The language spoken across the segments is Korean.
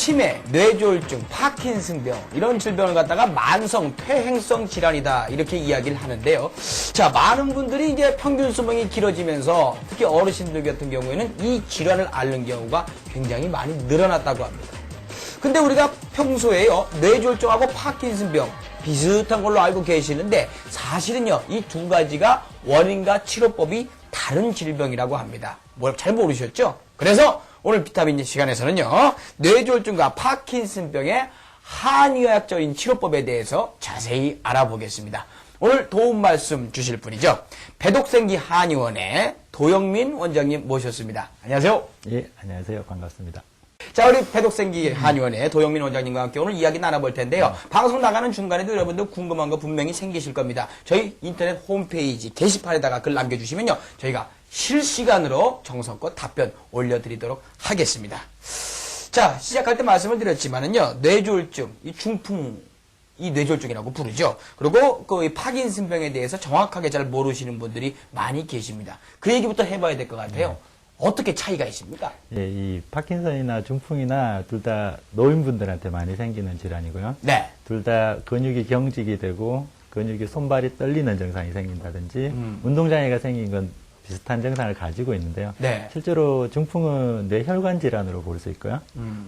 치매, 뇌졸중, 파킨슨병 이런 질병을 갖다가 만성 퇴행성 질환이다 이렇게 이야기를 하는데요. 자, 많은 분들이 이제 평균 수명이 길어지면서 특히 어르신들 같은 경우에는 이 질환을 앓는 경우가 굉장히 많이 늘어났다고 합니다. 근데 우리가 평소에요, 뇌졸중하고 파킨슨병 비슷한 걸로 알고 계시는데 사실은요, 이 두 가지가 원인과 치료법이 다른 질병이라고 합니다. 뭘 잘 모르셨죠? 그래서 오늘 비타민 시간에서는요, 뇌졸중과 파킨슨병의 한의학적인 치료법에 대해서 자세히 알아보겠습니다. 오늘 도움 말씀 주실 분이죠. 배독생기 한의원의 도영민 원장님 모셨습니다. 안녕하세요. 예, 안녕하세요. 반갑습니다. 자, 우리 배독생기 한의원의 도영민 원장님과 함께 오늘 이야기 나눠볼 텐데요. 방송 나가는 중간에도 여러분들 궁금한 거 분명히 생기실 겁니다. 저희 인터넷 홈페이지 게시판에다가 글 남겨주시면요, 저희가 실시간으로 정성껏 답변 올려드리도록 하겠습니다. 자, 시작할 때 말씀을 드렸지만은요, 뇌졸중, 이 중풍, 이 뇌졸중이라고 부르죠. 그리고 그 파킨슨병에 대해서 정확하게 잘 모르시는 분들이 많이 계십니다. 그 얘기부터 해봐야 될 것 같아요. 어떻게 차이가 있습니까? 예, 이 파킨슨이나 중풍이나 둘 다 노인분들한테 많이 생기는 질환이고요. 네. 둘 다 근육이 경직이 되고 근육이 손발이 떨리는 증상이 생긴다든지 운동장애가 생긴 건 비슷한 증상을 가지고 있는데요. 네. 실제로 중풍은 뇌혈관 질환으로 볼 수 있고요.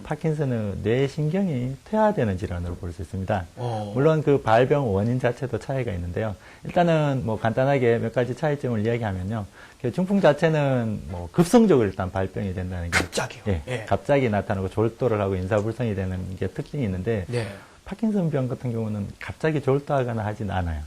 파킨슨은 뇌신경이 퇴화되는 질환으로 볼 수 있습니다. 물론 그 발병 원인 자체도 차이가 있는데요. 일단은 뭐 간단하게 몇 가지 차이점을 이야기하면요. 그 중풍 자체는 뭐 급성적으로 일단 발병이 된다는 게 갑자기요? 예, 예. 갑자기 나타나고 졸도를 하고 인사불성이 되는 게 특징이 있는데 네. 파킨슨병 같은 경우는 갑자기 졸도하거나 하진 않아요.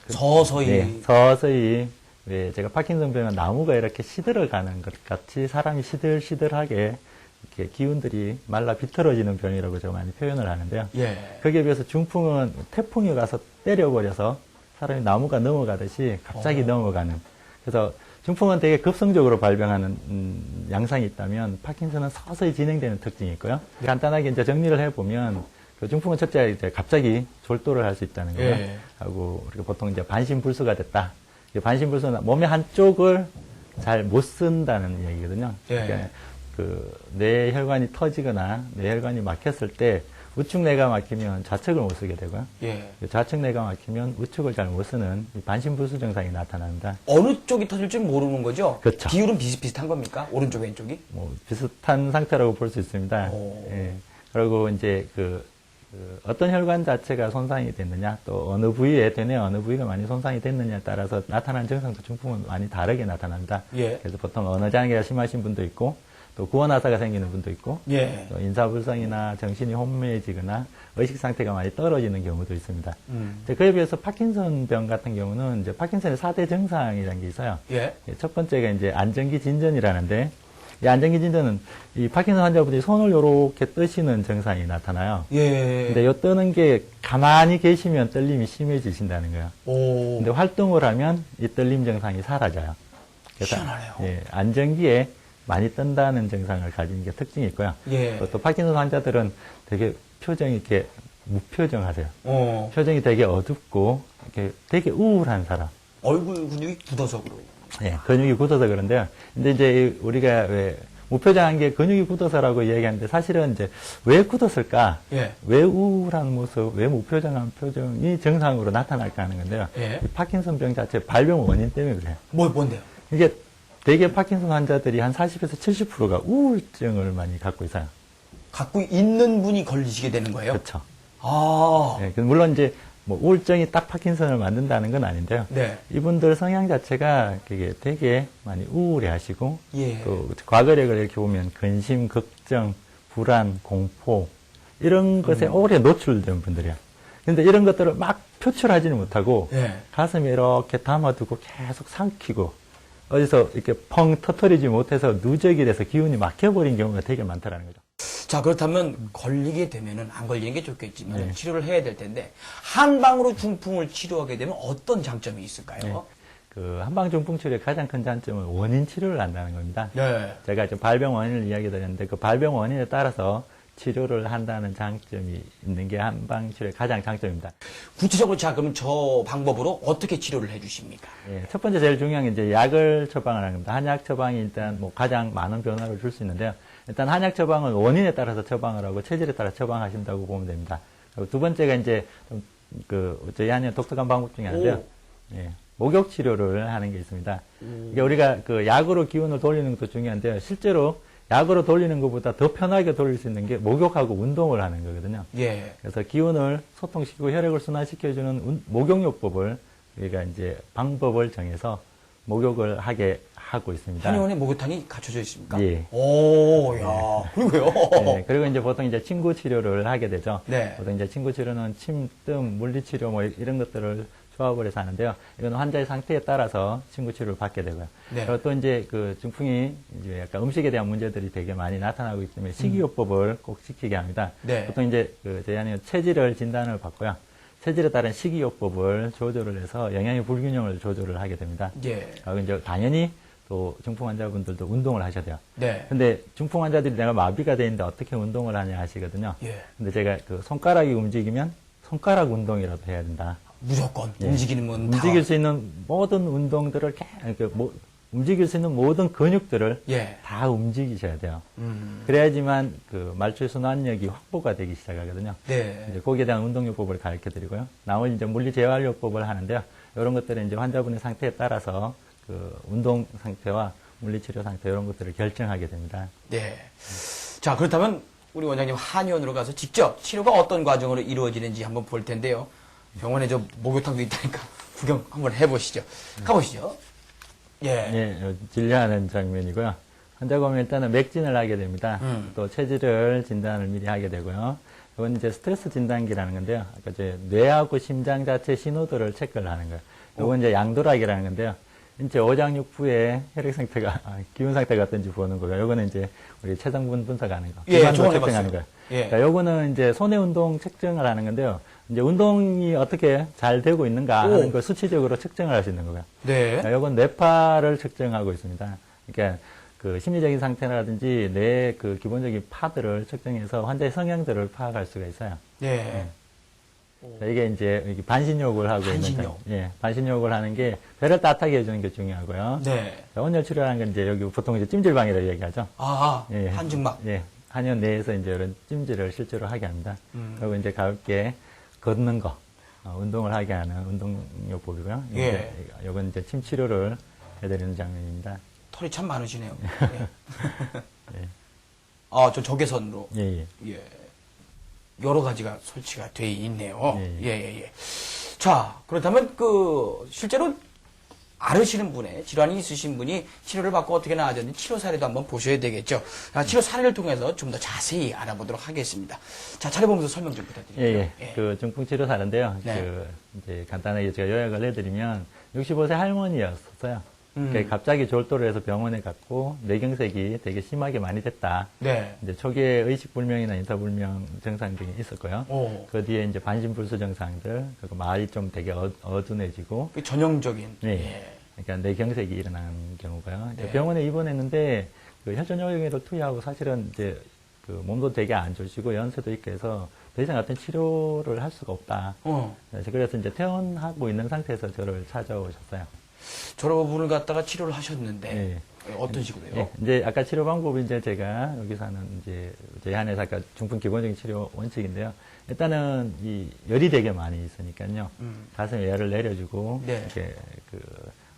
서서히. 네, 서서히. 네, 제가 파킨슨병은 나무가 이렇게 시들어가는 것 같이 사람이 시들시들하게 이렇게 기운들이 말라 비틀어지는 병이라고 제가 많이 표현을 하는데요. 예. 거기에 비해서 중풍은 태풍이 가서 때려버려서 사람이 나무가 넘어가듯이 갑자기 넘어가는. 그래서 중풍은 되게 급성적으로 발병하는 양상이 있다면 파킨슨은 서서히 진행되는 특징이 있고요. 간단하게 이제 정리를 해보면 그 중풍은 첫째 이제 갑자기 졸도를 할 수 있다는 거예요. 예. 하고 우리가 보통 이제 반신불수가 됐다. 반신불수는 몸의 한쪽을 잘 못 쓴다는 얘기거든요. 예. 그러니까 그 뇌혈관이 터지거나 뇌혈관이 막혔을 때 우측 뇌가 막히면 좌측을 못 쓰게 되고요. 예. 좌측 뇌가 막히면 우측을 잘 못 쓰는 이 반신불수 증상이 나타납니다. 어느 쪽이 터질지 모르는 거죠? 그렇죠. 비율은 비슷비슷한 겁니까? 오른쪽, 왼쪽이? 뭐 비슷한 상태라고 볼 수 있습니다. 예. 그리고 이제 어떤 혈관 자체가 손상이 됐느냐, 또 어느 부위에 뇌 어느 부위가 많이 손상이 됐느냐에 따라서 나타나는 증상도 중풍은 많이 다르게 나타납니다. 예. 그래서 보통 언어장애가 심하신 분도 있고, 또 구원하사가 생기는 분도 있고, 예. 또 인사불성이나 정신이 혼미해지거나 의식 상태가 많이 떨어지는 경우도 있습니다. 그에 비해서 파킨슨병 같은 경우는 이제 파킨슨의 4대 증상이라는 게 있어요. 예. 첫 번째가 이제 안정기 진전이라는데, 이 안정기 진전은 이 파킨슨 환자분들이 손을 요렇게 뜨시는 증상이 나타나요. 예. 근데 요 뜨는 게 가만히 계시면 떨림이 심해지신다는 거예요. 오. 근데 활동을 하면 이 떨림 증상이 사라져요. 그래서 희한하네요. 예, 안정기에 많이 뜬다는 증상을 가진 게 특징이 있고요. 예. 또 파킨슨 환자들은 되게 표정이 이렇게 무표정하세요. 표정이 되게 어둡고 이렇게 되게 우울한 사람. 얼굴 근육이 굳어서 그래요. 예, 근육이 굳어서 그런데요. 근데 이제 우리가 왜 무표정한 게 근육이 굳어서라고 이야기하는데 사실은 이제 왜 굳었을까? 예. 왜 우울한 모습, 왜 무표정한 표정이 정상으로 나타날까 하는 건데요. 예. 이 파킨슨병 자체 발병 원인 때문에 그래요. 뭔데요? 이게 대개 파킨슨 환자들이 한 40에서 70%가 우울증을 많이 갖고 있어요. 갖고 있는 분이 걸리시게 되는 거예요? 그렇죠. 아. 예, 물론 이제 뭐 우울증이 딱 파킨슨을 만든다는 건 아닌데요. 네. 이분들 성향 자체가 되게 많이 우울해 하시고, 예. 또 과거력을 이렇게 보면 근심, 걱정, 불안, 공포, 이런 것에 오래 노출된 분들이야. 근데 이런 것들을 막 표출하지는 못하고, 예. 가슴에 이렇게 담아두고 계속 삼키고, 어디서 이렇게 펑 터트리지 못해서 누적이 돼서 기운이 막혀버린 경우가 되게 많다라는 거죠. 자, 그렇다면 걸리게 되면은 안 걸리는 게 좋겠지만 네. 치료를 해야 될 텐데 한방으로 중풍을 치료하게 되면 어떤 장점이 있을까요? 네. 그 한방중풍 치료의 가장 큰 장점은 원인 치료를 한다는 겁니다. 네. 제가 좀 발병 원인을 이야기 드렸는데 그 발병 원인에 따라서 치료를 한다는 장점이 있는 게 한방치료의 가장 장점입니다. 구체적으로 자, 그러면 저 방법으로 어떻게 치료를 해주십니까? 예, 첫 번째 제일 중요한 게 이제 약을 처방을 하는 겁니다. 한약 처방이 일단 뭐 가장 많은 변화를 줄 수 있는데요. 일단 한약 처방은 원인에 따라서 처방을 하고 체질에 따라 처방하신다고 보면 됩니다. 그리고 두 번째가 이제 저희 한약 독특한 방법 중에 하나인데요. 예, 목욕 치료를 하는 게 있습니다. 그러니까 우리가 그 약으로 기운을 돌리는 것도 중요한데요. 실제로 약으로 돌리는 것보다 더 편하게 돌릴 수 있는 게 목욕하고 운동을 하는 거거든요. 예. 그래서 기운을 소통시키고 혈액을 순환시켜주는 목욕요법을 우리가 이제 방법을 정해서 목욕을 하게 하고 있습니다. 한의원에 목욕탕이 갖춰져 있습니까? 예. 오, 야. 그리고요. 네, 그리고 이제 보통 이제 친구 치료를 하게 되죠. 네. 보통 이제 친구 치료는 침, 뜸, 물리치료 뭐 이런 것들을 조합을 해서 하는데요. 이건 환자의 상태에 따라서 친구 치료를 받게 되고요. 네. 그리고 또 이제 그 중풍이 이제 약간 음식에 대한 문제들이 되게 많이 나타나고 있기 때문에 식이요법을 꼭 지키게 합니다. 네. 보통 이제 그 저희 안에 체질을 진단을 받고요. 체질에 따른 식이요법을 조절을 해서 영양의 불균형을 조절을 하게 됩니다. 예. 그리고 이제 당연히 또 중풍 환자분들도 운동을 하셔야 돼요. 네. 근데 중풍 환자들이 내가 마비가 돼 있는데 어떻게 운동을 하냐 하시거든요. 예. 근데 제가 그 손가락이 움직이면 손가락 운동이라도 해야 된다. 무조건 예. 움직이는 건 다. 움직일 수 있는 모든 운동들을 움직일 수 있는 모든 근육들을 예. 다 움직이셔야 돼요. 그래야지만 그 말초의 순환력이 확보가 되기 시작하거든요. 네. 이제 거기에 대한 운동요법을 가르쳐 드리고요. 나머지 이제 물리재활요법을 하는데요. 이런 것들은 이제 환자분의 상태에 따라서 그 운동 상태와 물리치료 상태 이런 것들을 결정하게 됩니다. 네. 자, 그렇다면 우리 원장님 한의원으로 가서 직접 치료가 어떤 과정으로 이루어지는지 한번 볼 텐데요. 병원에 저 목욕탕도 있다니까 구경 한번 해보시죠. 가보시죠. 예. 예, 진료하는 장면이고요. 환자가 오면 일단은 맥진을 하게 됩니다. 또 체질을 진단을 미리 하게 되고요. 이건 이제 스트레스 진단기라는 건데요. 아까 이제 뇌하고 심장 자체 신호들을 체크를 하는 거예요. 이건 이제 양도락이라는 건데요. 인체 오장육부의 혈액 상태가, 기운 상태가 어떤지 보는 거고요. 요거는 이제 우리 체성분 분석하는 거. 예, 기관도 저번에 측정하는 봤어요. 거예요. 예. 그러니까 요거는 이제 손의 운동 측정을 하는 건데요. 이제 운동이 어떻게 잘 되고 있는가 하는 걸 수치적으로 측정을 할 수 있는 거고요. 네. 이건 뇌파를 측정하고 있습니다. 그러니까 그 심리적인 상태라든지 뇌의 그 기본적인 파들을 측정해서 환자의 성향들을 파악할 수가 있어요. 네. 자, 이게 이제 이렇게 반신욕을 하고 반신욕. 있는 예, 반신욕을 하는 게 배를 따뜻하게 해주는 게 중요하고요. 네. 자, 온열 치료라는 건 이제 여기 보통 이제 찜질방이라고 얘기하죠. 예. 한증막. 예, 한의원 내에서 이제 이런 찜질을 실제로 하게 합니다. 그리고 이제 가볍게 걷는 거, 운동을 하게 하는 운동요법이고요. 예. 이건 이제 침 치료를 해드리는 장면입니다. 털이 참 많으시네요. 예. 예. 저 적외선으로. 예, 예. 예. 여러 가지가 설치가 돼 있네요. 예, 예. 자, 그렇다면 실제로 앓으시는 분의 질환이 있으신 분이 치료를 받고 어떻게 나아졌는지 치료 사례도 한번 보셔야 되겠죠. 치료 사례를 통해서 좀 더 자세히 알아보도록 하겠습니다. 자, 차례 보면서 설명 좀 부탁드릴게요. 예. 그 중풍 치료 사례인데요. 네. 이제 간단하게 제가 요약을 해드리면 65세 할머니였어요. 그러니까 갑자기 졸도를 해서 병원에 갔고 뇌경색이 되게 심하게 많이 됐다. 네. 이제 초기에 의식불명이나 인사불명 증상 등이 있었고요. 오. 그 뒤에 이제 반신불수 증상들, 그리고 말이 좀 되게 어둔해지고, 전형적인. 네. 예. 그러니까 뇌경색이 일어난 경우가요. 이제 네. 병원에 입원했는데 그 혈전요령을 투여하고 사실은 이제 그 몸도 되게 안 좋으시고 연세도 있고 해서 더 이상 어떤 치료를 할 수가 없다. 그래서 이제 퇴원하고 있는 상태에서 저를 찾아오셨어요. 저분을 갖다가 치료를 하셨는데 예. 어떤 식으로요? 예, 이제 아까 치료 방법이 이제 제가 여기서 하는 이제 저희 한의사 아까 중풍 기본적인 치료 원칙인데요. 일단은 이 열이 되게 많이 있으니까요. 가슴에 열을 내려주고 네. 이렇게 그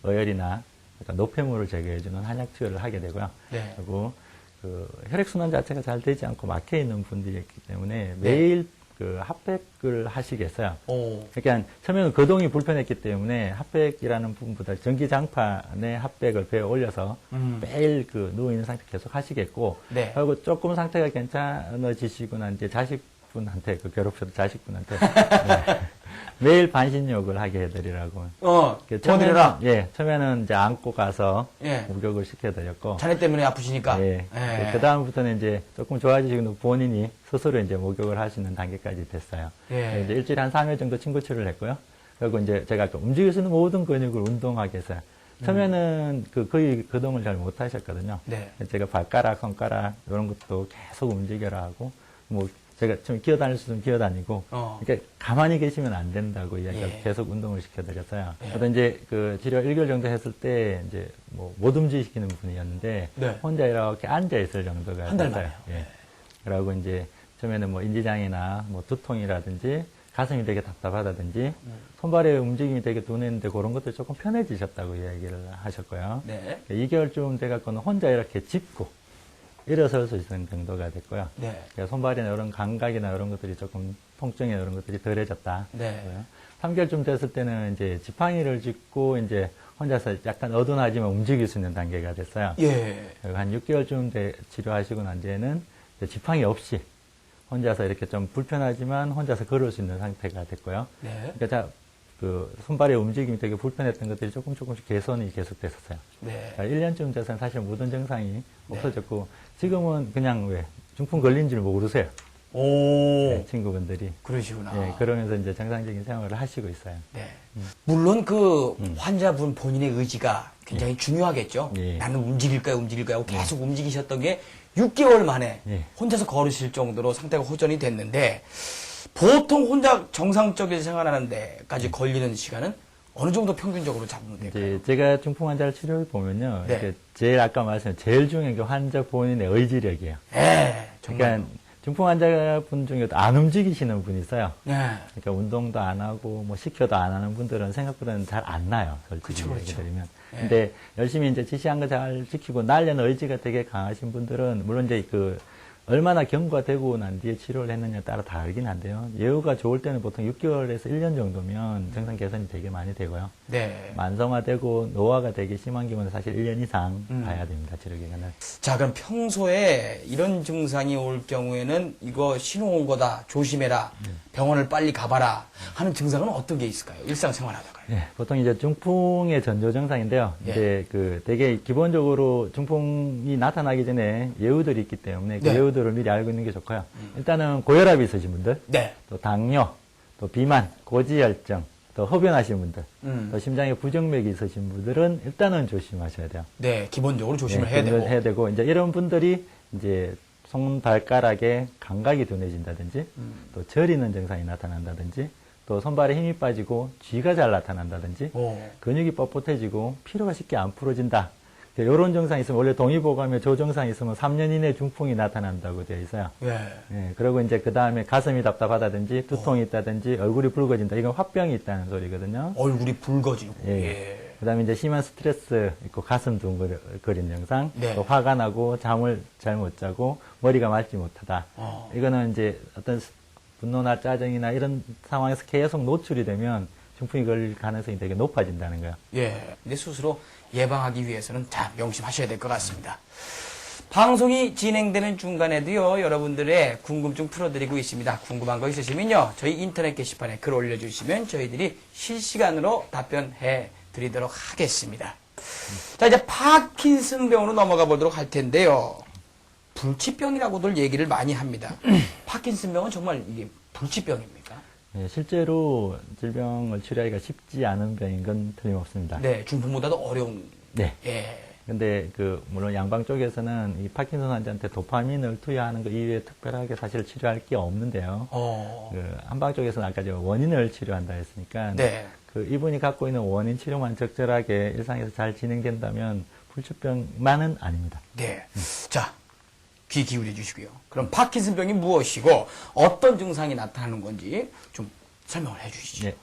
어열이나 그러니까 노폐물을 제거해주는 한약 치료를 하게 되고요. 네. 그리고 그 혈액 순환 자체가 잘 되지 않고 막혀 있는 분들이기 때문에 매일 그 핫팩을 하시겠어요. 오. 그러니까 처음에는 거동이 불편했기 때문에 핫팩이라는 부분보다 전기장판에 핫팩을 베어 올려서 매일 그 누워있는 상태 계속 하시겠고, 네. 그리고 조금 상태가 괜찮아지시고 난 이제 자식분한테, 그 괴롭혀도 자식분한테, 네. 매일 반신욕을 하게 해드리라고. 도와드려라. 처음에는 이제 안고 가서 예. 목욕을 시켜드렸고, 자네 때문에 아프시니까. 예. 예. 그 다음부터는 이제 조금 좋아지시고 본인이 스스로 이제 목욕을 하시는 단계까지 됐어요. 예. 이제 일주일에 한 3회 정도 친구 치료를 했고요. 그리고 이제 제가 아까 움직일 수 있는 모든 근육을 운동하게 했어요. 처음에는 거의 거동을 잘 못 하셨거든요. 네. 제가 발가락, 손가락, 이런 것도 계속 움직여라 하고, 뭐 제가 좀 기어다닐 수 있으면 기어다니고, 그러니까 가만히 계시면 안 된다고 이야기를 예. 계속 운동을 시켜드렸어요. 예. 그래서 이제 그 치료 1개월 정도 했을 때 이제 뭐 못 움직이시는 분이었는데 네. 혼자 이렇게 앉아 있을 정도가 한달 됐어요. 만에요. 예. 그러고 이제 처음에는 뭐 인지장애나 뭐 두통이라든지 가슴이 되게 답답하다든지 손발의 움직임이 되게 둔했는데 그런 것들 조금 편해지셨다고 이야기를 하셨고요. 네. 2개월쯤 돼갖고는 혼자 이렇게 짚고 일어설 수 있는 정도가 됐고요. 네. 그러니까 손발이나 이런 감각이나 이런 것들이 조금 통증이나 이런 것들이 덜해졌다. 네. 3개월쯤 됐을 때는 이제 지팡이를 짚고 이제 혼자서 약간 어둔하지만 움직일 수 있는 단계가 됐어요. 예. 그리고 한 6개월쯤 치료하시고 난 뒤에는 이제 지팡이 없이 혼자서 이렇게 좀 불편하지만 혼자서 걸을 수 있는 상태가 됐고요. 네. 그러니까 그 손발의 움직임이 되게 불편했던 것들이 조금씩 개선이 계속됐었어요. 네. 1년쯤 돼서는 사실 모든 증상이 없어졌고 지금은 그냥 왜 중풍 걸린 줄 모르세요. 오. 네, 친구분들이. 그러시구나. 네, 그러면서 이제 정상적인 생활을 하시고 있어요. 네. 물론 그 환자분 본인의 의지가 굉장히 중요하겠죠. 예. 나는 움직일까요 하고 계속 움직이셨던 게 6개월 만에 예. 혼자서 걸으실 정도로 상태가 호전이 됐는데 보통 혼자 정상적인 생활하는 데까지 걸리는 시간은 어느 정도 평균적으로 잡으면 될까요? 이제 제가 중풍 환자를 치료해 보면요. 네. 이렇게 제일 아까 말씀드린 제일 중요한 게 환자 본인의 의지력이에요. 네. 정말. 그러니까 중풍 환자분 중에도 안 움직이시는 분이 있어요. 네. 그러니까 운동도 안 하고 뭐 시켜도 안 하는 분들은 생각보다는 잘 안 나요. 솔직히 그쵸. 얘기드리면. 네. 근데 열심히 이제 지시한 거 잘 지키고 날려는 의지가 되게 강하신 분들은 물론 이제 그 얼마나 경과되고 난 뒤에 치료를 했느냐에 따라 다르긴 한데요. 예후가 좋을 때는 보통 6개월에서 1년 정도면 증상 개선이 되게 많이 되고요. 네. 만성화되고 노화가 되게 심한 경우는 사실 1년 이상 봐야 됩니다. 치료 기간을. 자, 그럼 평소에 이런 증상이 올 경우에는 이거 신호 온 거다. 조심해라. 병원을 빨리 가봐라. 하는 증상은 어떤 게 있을까요? 일상생활 하다가요. 네, 보통 이제 중풍의 전조 증상인데요. 예. 이제 그 되게 기본적으로 중풍이 나타나기 전에 예후들이 있기 때문에 그 네. 예후들을 미리 알고 있는 게 좋고요. 일단은 고혈압이 있으신 분들, 네. 또 당뇨, 또 비만, 고지혈증, 또 흡연하신 분들, 또 심장에 부정맥이 있으신 분들은 일단은 조심하셔야 돼요. 네. 기본적으로 조심을 네, 해야 되고. 해야 되고 이제 이런 분들이 이제 손 발가락에 감각이 둔해진다든지 또 저리는 증상이 나타난다든지 또 손발에 힘이 빠지고 쥐가 잘 나타난다든지 오. 근육이 뻣뻣해지고 피로가 쉽게 안 풀어진다. 이런 증상이 있으면 원래 동의보감에 저 증상이 있으면 3년 이내 중풍이 나타난다고 되어 있어요. 네. 예, 그리고 이제 그 다음에 가슴이 답답하다든지 두통이 있다든지 얼굴이 붉어진다. 이건 화병이 있다는 소리거든요. 얼굴이 붉어지고. 예. 예. 그 다음에 이제 심한 스트레스 있고 가슴 둥그린 증상, 네. 또 화가 나고 잠을 잘 못 자고 머리가 맑지 못하다. 이거는 이제 어떤 분노나 짜증이나 이런 상황에서 계속 노출이 되면 중풍이 걸릴 가능성이 되게 높아진다는 거예요. 예. 근데 스스로 예방하기 위해서는 자, 명심하셔야 될 것 같습니다. 방송이 진행되는 중간에도요, 여러분들의 궁금증 풀어드리고 있습니다. 궁금한 거 있으시면요, 저희 인터넷 게시판에 글 올려주시면 저희들이 실시간으로 답변해 드리도록 하겠습니다. 자, 이제 파킨슨병으로 넘어가 보도록 할 텐데요. 불치병이라고들 얘기를 많이 합니다. 파킨슨병은 정말 이게 불치병입니까? 예, 실제로 질병을 치료하기가 쉽지 않은 병인 건 틀림없습니다. 네, 중풍보다도 어려운. 네. 예. 근데 물론 양방 쪽에서는 이 파킨슨 환자한테 도파민을 투여하는 것 이외에 특별하게 사실 치료할 게 없는데요. 한방 쪽에서는 아까 저 원인을 치료한다 했으니까. 네. 이분이 갖고 있는 원인 치료만 적절하게 일상에서 잘 진행된다면 불치병만은 아닙니다. 네. 자, 귀 기울여 주시고요. 그럼 파킨슨병이 무엇이고 어떤 증상이 나타나는 건지 좀 설명을 해 주시죠. 네.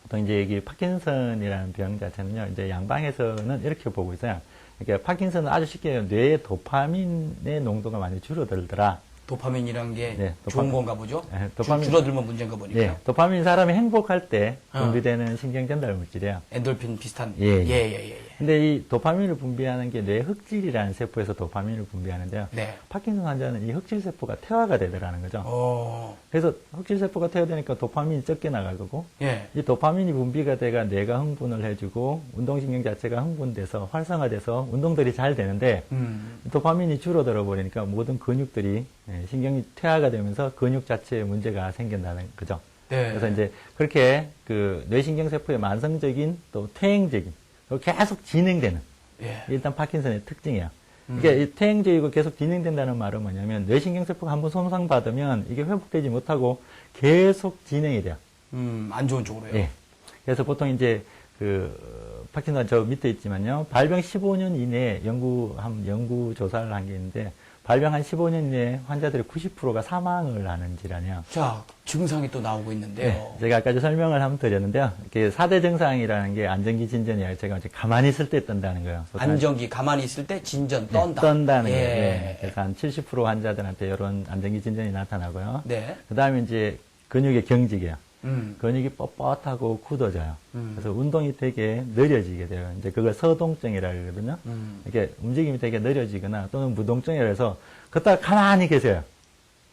보통 이제 여기 파킨슨이라는 병 자체는요, 이제 양방에서는 이렇게 보고 있어요. 그러니까 파킨슨은 아주 쉽게 뇌의 도파민의 농도가 많이 줄어들더라. 도파민이란 게 네, 좋은 건가 보죠? 네, 도파민. 줄어들면 문제인가 보니까요. 예, 도파민이 사람이 행복할 때 분비되는 신경전달 물질이에요. 엔돌핀 비슷한. 예. 예. 근데 이 도파민을 분비하는 게 뇌 흑질이라는 세포에서 도파민을 분비하는데요. 네. 파킨슨 환자는 이 흑질 세포가 퇴화가 되더라는 거죠. 그래서 흑질 세포가 퇴화되니까 도파민이 적게 나가고, 예. 이 도파민이 분비가 돼가 뇌가 흥분을 해주고 운동신경 자체가 흥분돼서 활성화돼서 운동들이 잘 되는데 도파민이 줄어들어 버리니까 모든 근육들이 신경이 퇴화가 되면서 근육 자체에 문제가 생긴다는 거죠. 네. 그래서 이제 그렇게 그 뇌신경 세포의 만성적인 또 퇴행적인 계속 진행되는 예. 일단 파킨슨의 특징이에요. 이게 이 퇴행적이고 계속 진행된다는 말은 뭐냐면 뇌신경세포가 한번 손상받으면 이게 회복되지 못하고 계속 진행이 돼요. 안 좋은 쪽으로요. 예. 그래서 보통 이제 파킨슨 저 밑에 있지만요. 발병 15년 이내에 연구 조사를 한 게 있는데 발병 한 15년 이내에 환자들의 90%가 사망을 하는 질환이에요. 자, 증상이 또 나오고 있는데요. 네, 제가 아까 설명을 한번 드렸는데요. 이게 4대 증상이라는 게 안정기 진전이에요. 제가 이제 가만히 있을 때 뜬다는 거예요. 안정기 가만히 있을 때 진전 떤다. 떤다는 예. 게. 네. 그래서 한 70% 환자들한테 이런 안정기 진전이 나타나고요. 네. 그 다음에 이제 근육의 경직이에요. 근육이 근육이 뻣뻣하고 굳어져요. 그래서 운동이 되게 느려지게 돼요. 이제 그걸 서동증이라고 그러거든요. 이렇게 움직임이 되게 느려지거나 또는 무동증이라 해서 걷다가 가만히 계세요.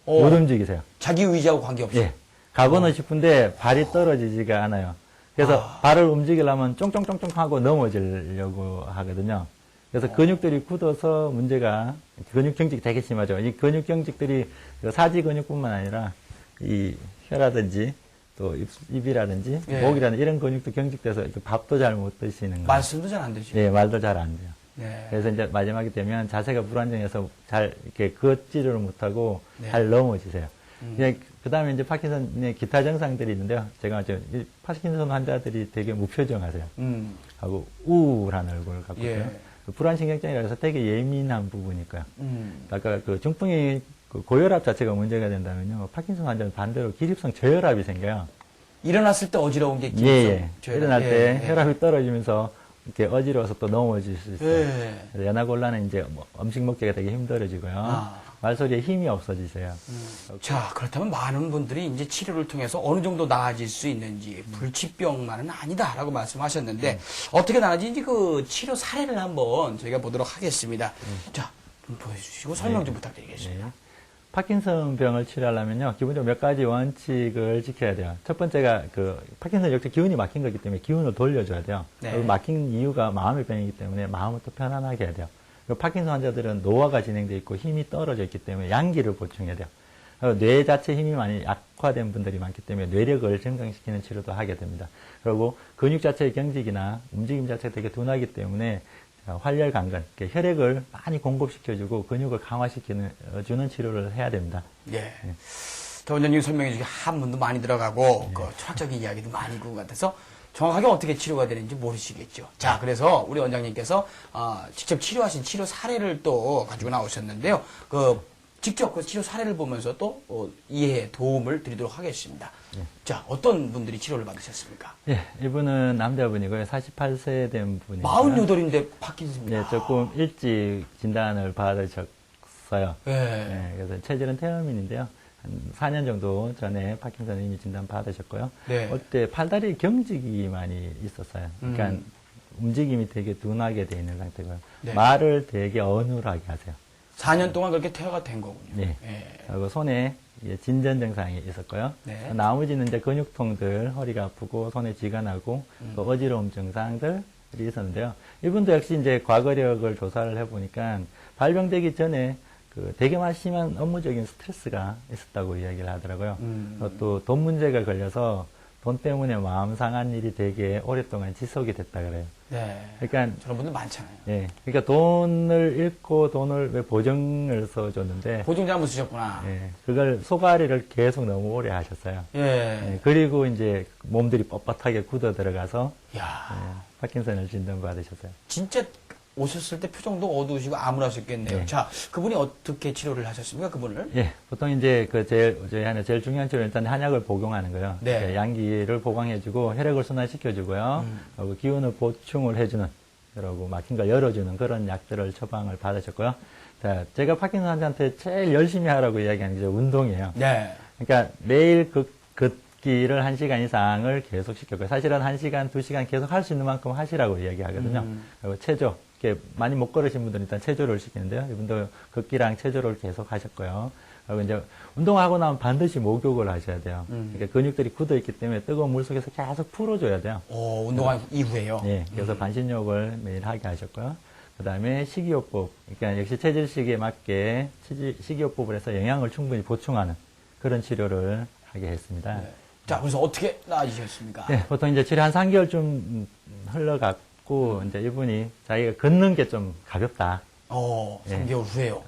못 움직이세요. 자기 의지하고 관계없이. 예. 가고는 싶은데 발이 떨어지지가 않아요. 그래서 발을 움직이려면 쫑쫑쫑쫑 하고 넘어지려고 하거든요. 그래서 근육들이 굳어서 문제가 근육 경직이 되게 심하죠. 이 근육 경직들이 사지 근육뿐만 아니라 이 혀라든지 또 입이라든지 예. 목이라든지 이런 근육도 경직돼서 이렇게 밥도 잘 못 드시는 거예요. 말씀도 잘 안 되죠. 예, 말도 잘 안 돼요. 네. 그래서 이제 마지막이 되면 자세가 불안정해서 잘 이렇게 걷지를 못하고 네. 잘 넘어지세요. 그 다음에 이제 파킨슨의 기타 증상들이 있는데요. 제가 이제 이 파킨슨 환자들이 되게 무표정하세요. 하고 우울한 얼굴을 갖고 있고요. 예. 불안신경증이라 해서 되게 예민한 부분이 있고요. 아까 그 중풍이 그 고혈압 자체가 문제가 된다면요. 파킨슨 환자는 반대로 기립성 저혈압이 생겨요. 일어났을 때 어지러운 게 기립성 예. 저혈압. 일어날 때 예. 혈압이 떨어지면서 이렇게 어지러워서 또 넘어질 수 있어요. 예. 그래서 연하곤란은 이제 뭐 음식 먹기가 되게 힘들어지고요. 아. 말소리에 힘이 없어지세요. 자, 그렇다면 많은 분들이 이제 치료를 통해서 어느 정도 나아질 수 있는지 불치병만은 아니다라고 말씀하셨는데 어떻게 나아지는지 그 치료 사례를 한번 저희가 보도록 하겠습니다. 자, 좀 보여주시고 설명 좀 부탁드리겠습니다. 네. 파킨슨 병을 치료하려면요, 기본적으로 몇 가지 원칙을 지켜야 돼요. 첫 번째가 파킨슨 역시 기운이 막힌 거기 때문에 기운을 돌려줘야 돼요. 네. 그리고 막힌 이유가 마음의 병이기 때문에 마음을 또 편안하게 해야 돼요. 그리고 파킨슨 환자들은 노화가 진행되어 있고 힘이 떨어져 있기 때문에 양기를 보충해야 돼요. 그리고 뇌 자체 힘이 많이 약화된 분들이 많기 때문에 뇌력을 증강시키는 치료도 하게 됩니다. 그리고 근육 자체의 경직이나 움직임 자체가 되게 둔하기 때문에 활혈 강건, 혈액을 많이 공급시켜주고 근육을 강화시켜주는 치료를 해야 됩니다. 예. 더 원장님 설명해 주신 한문도 많이 들어가고 그 철학적인 이야기도 많이 있는 것 같아서 정확하게 어떻게 치료가 되는지 모르시겠죠. 자, 그래서 우리 원장님께서 직접 치료하신 치료 사례를 또 가지고 나오셨는데요. 직접 그 치료 사례를 보면서 또 이해에 도움을 드리도록 하겠습니다. 자, 어떤 분들이 치료를 받으셨습니까? 예, 이분은 남자분이고요. 48세 된 분이고요. 48인데 파킨슨입니다. 네, 조금 일찍 진단을 받으셨어요. 예. 네, 그래서 체질은 태음인인데요. 한 4년 정도 전에 파킨슨 이미 진단 받으셨고요. 네. 그때 팔다리 경직이 많이 있었어요. 그러니까 움직임이 되게 둔하게 돼 있는 상태고요. 네. 말을 되게 어눌하게 하세요. 4년 동안 그렇게 퇴화가 된 거군요. 네. 예. 그리고 손에 진전 증상이 있었고요. 네. 나머지는 이제 근육통들, 허리가 아프고 손에 쥐가 나고 또 어지러움 증상들이 있었는데요. 이분도 역시 이제 과거력을 조사를 해보니까 발병되기 전에 되게 많이 심한 업무적인 스트레스가 있었다고 이야기를 하더라고요. 또 돈 문제가 걸려서 돈 때문에 마음 상한 일이 되게 오랫동안 지속이 됐다 그래요. 네. 그러니까 저런 분들 많잖아요. 예, 그러니까 돈을 잃고 돈을 왜 보증을 써줬는데, 보증 잘못 쓰셨구나. 예, 그걸 소가리를 계속 너무 오래 하셨어요. 예. 예, 그리고 이제 몸들이 뻣뻣하게 굳어 들어가서 야, 파킨슨을 진단받으셨어요. 진짜 오셨을 때 표정도 어두우시고 암울하셨겠네요. 네. 자, 그분이 어떻게 치료를 하셨습니까? 그분을? 예, 보통 이제 저희 하나 제일 중요한 치료는 일단 한약을 복용하는 거예요. 네. 그러니까 양기를 보강해주고 혈액을 순환시켜주고요. 그리고 기운을 보충을 해주는, 그리고 막힌 걸 열어주는 그런 약들을 처방을 받으셨고요. 자, 제가 파킨슨 환자한테 제일 열심히 하라고 이야기하는 게 운동이에요. 네. 그러니까 매일 걷기를 1시간 이상을 계속 시켰고요. 사실은 1시간, 2시간 계속 할 수 있는 만큼 하시라고 이야기하거든요. 그리고 체조. 이렇게 많이 못 걸으신 분들은 일단 체조를 시키는데요. 이분도 걷기랑 체조를 계속 하셨고요. 그리고 이제 운동하고 나면 반드시 목욕을 하셔야 돼요. 그러니까 근육들이 굳어 있기 때문에 뜨거운 물 속에서 계속 풀어줘야 돼요. 운동한 이후에요? 네, 그래서 반신욕을 매일 하게 하셨고요. 그 다음에 식이요법. 그러니까 역시 체질 시기에 맞게 식이요법을 해서 영양을 충분히 보충하는 그런 치료를 하게 했습니다. 네. 자, 그래서 어떻게 나아지셨습니까? 네, 보통 이제 치료 한 3개월 좀 흘러갔고, 이제 이분이 자기가 걷는 게 좀 가볍다. 예. 3개월 후에요.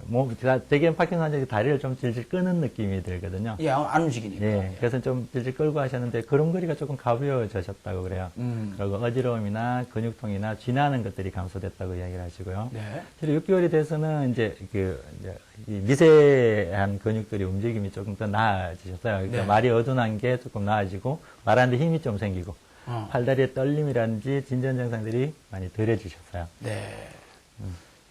대개는 파킨슨 환자들이 다리를 좀 질질 끄는 느낌이 들거든요. 예, 안 움직이니까. 예, 그래서 좀 질질 끌고 하셨는데 걸음걸이가 조금 가벼워지셨다고 그래요. 그리고 어지러움이나 근육통이나 쥐나는 것들이 감소됐다고 이야기를 하시고요. 네. 실제 6개월이 돼서는 이제 이 미세한 근육들이 움직임이 조금 더 나아지셨어요. 그러니까 네. 말이 어둔한 게 조금 나아지고 말하는데 힘이 좀 생기고 팔다리의 떨림이라든지 진전 증상들이 많이 덜해지셨어요. 네.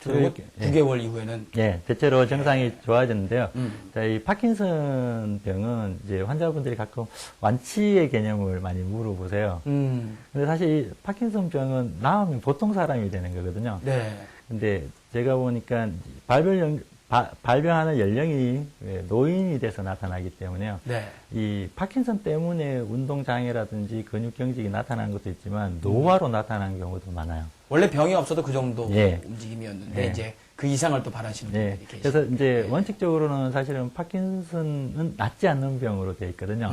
그리고 그리고 9개월 이후에는 예, 대체로 정상이 좋아졌는데요. 자, 이 파킨슨 병은 이제 환자분들이 가끔 완치의 개념을 많이 물어보세요. 근데 사실 이 파킨슨 병은 나으면 보통 사람이 되는 거거든요. 네. 근데 제가 보니까 발병하는 연령이 노인이 돼서 나타나기 때문에요. 네. 이 파킨슨 때문에 운동 장애라든지 근육 경직이 나타나는 것도 있지만 노화로 나타나는 경우도 많아요. 원래 병이 없어도 그 정도 예. 움직임이었는데 예. 이제 그 이상을 또 바라시는 네. 분들이 계시죠. 그래서 이제 원칙적으로는 사실은 파킨슨은 낫지 않는 병으로 되어 있거든요.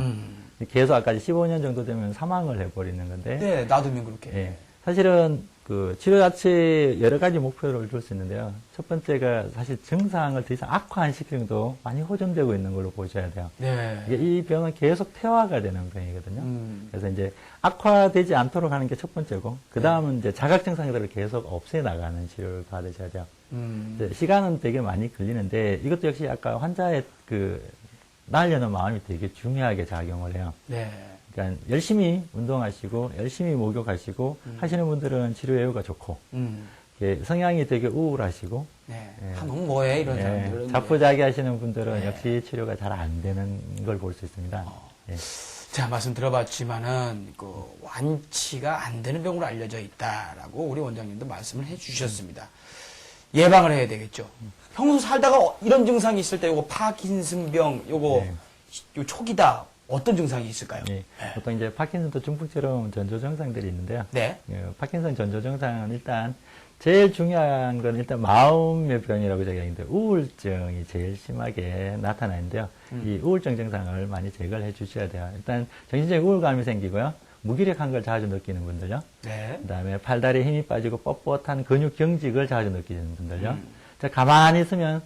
계속 아까 15년 정도 되면 사망을 해버리는 건데. 네, 놔두면 그렇게. 예. 사실은 그 치료 자체에 여러 가지 목표를 줄 수 있는데요. 첫 번째가 사실 증상을 더 이상 악화 안 시키는 것도 많이 호전되고 있는 걸로 보셔야 돼요. 네. 이게 이 병은 계속 퇴화가 되는 병이거든요. 그래서 이제 악화되지 않도록 하는 게 첫 번째고, 그 다음은 이제 자각 증상들을 계속 없애 나가는 치료를 받으셔야 돼요. 이제 시간은 되게 많이 걸리는데 이것도 역시 아까 환자의 나으려는 마음이 되게 중요하게 작용을 해요. 네. 그러니까 열심히 운동하시고 열심히 목욕하시고 하시는 분들은 치료 예후가 좋고 성향이 되게 우울하시고 네. 예. 너무 뭐해 이런 사람들은. 자포자기 하시는 분들은 네. 역시 치료가 잘 안 되는 걸 볼 수 있습니다. 예. 자, 말씀 들어봤지만은, 완치가 안 되는 병으로 알려져 있다라고 우리 원장님도 말씀을 해 주셨습니다. 예방을 해야 되겠죠. 평소 살다가 이런 증상이 있을 때 요거 파킨슨병, 요거, 네. 요 초기다. 어떤 증상이 있을까요? 예. 보통 이제 파킨슨도 중풍처럼 전조 증상들이 있는데요. 네. 파킨슨 전조 증상은 일단 제일 중요한 건 일단 마음의 병이라고 제가 했는데 우울증이 제일 심하게 나타나는데요. 이 우울증 증상을 많이 제거를 해 주셔야 돼요. 일단 정신적인 우울감이 생기고요. 무기력한 걸 자주 느끼는 분들요. 네. 그다음에 팔다리에 힘이 빠지고 뻣뻣한 근육 경직을 자주 느끼는 분들요. 자, 가만히 있으면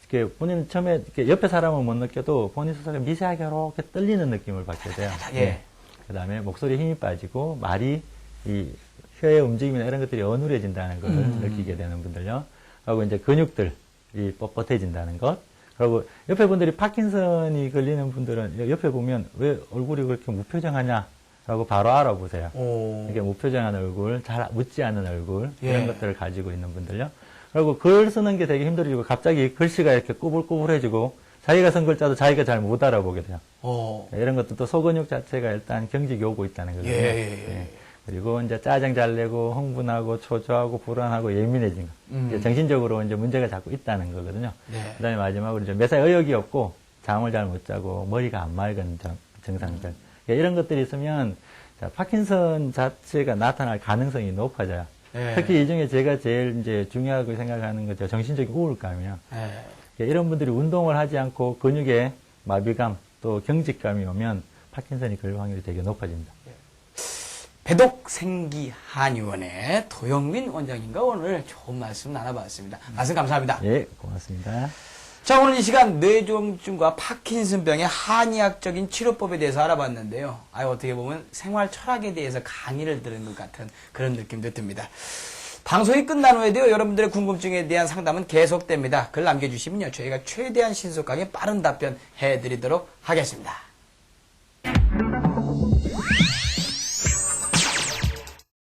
이렇게 본인 처음에 이렇게 옆에 사람은 못 느껴도 본인 스스로 미세하게 이렇게 떨리는 느낌을 받게 돼요. 예. 그다음에 목소리에 힘이 빠지고 말이 이 혀의 움직임이나 이런 것들이 어눌해진다는 걸 느끼게 되는 분들요. 그리고 이제 근육들이 뻣뻣해진다는 것. 그리고 옆에 분들이 파킨슨이 걸리는 분들은 옆에 보면 왜 얼굴이 그렇게 무표정하냐라고 바로 알아보세요. 이게 무표정한 얼굴, 잘 웃지 않는 얼굴 이런 예. 것들을 가지고 있는 분들요. 그리고 글 쓰는 게 되게 힘들어지고 갑자기 글씨가 이렇게 꾸불꾸불해지고 자기가 쓴 글자도 자기가 잘 못 알아보게 돼요. 이런 것도 소근육 자체가 일단 경직이 오고 있다는 거거든요. 예. 그리고 이제 짜증 잘 내고 흥분하고 초조하고 불안하고 예민해진 거. 이제 정신적으로 이제 문제가 자꾸 있다는 거거든요. 네. 그다음에 마지막으로 이제 매사에 의욕이 없고 잠을 잘 못 자고 머리가 안 맑은 증상들. 이런 것들이 있으면 자, 파킨슨 자체가 나타날 가능성이 높아져요. 네. 특히 이 중에 제가 제일 이제 중요하고 생각하는 게 정신적인 우울감이요. 네. 이런 분들이 운동을 하지 않고 근육에 마비감 또 경직감이 오면 파킨슨이 걸릴 확률이 되게 높아집니다. 배독생기 한의원의 도영민 원장님과 오늘 좋은 말씀 나눠봤습니다. 말씀 감사합니다. 예, 고맙습니다. 자, 오늘 이 시간 뇌졸중과 파킨슨병의 한의학적인 치료법에 대해서 알아봤는데요. 어떻게 보면 생활 철학에 대해서 강의를 들은 것 같은 그런 느낌도 듭니다. 방송이 끝난 후에도요, 여러분들의 궁금증에 대한 상담은 계속됩니다. 글 남겨주시면요, 저희가 최대한 신속하게 빠른 답변 해드리도록 하겠습니다.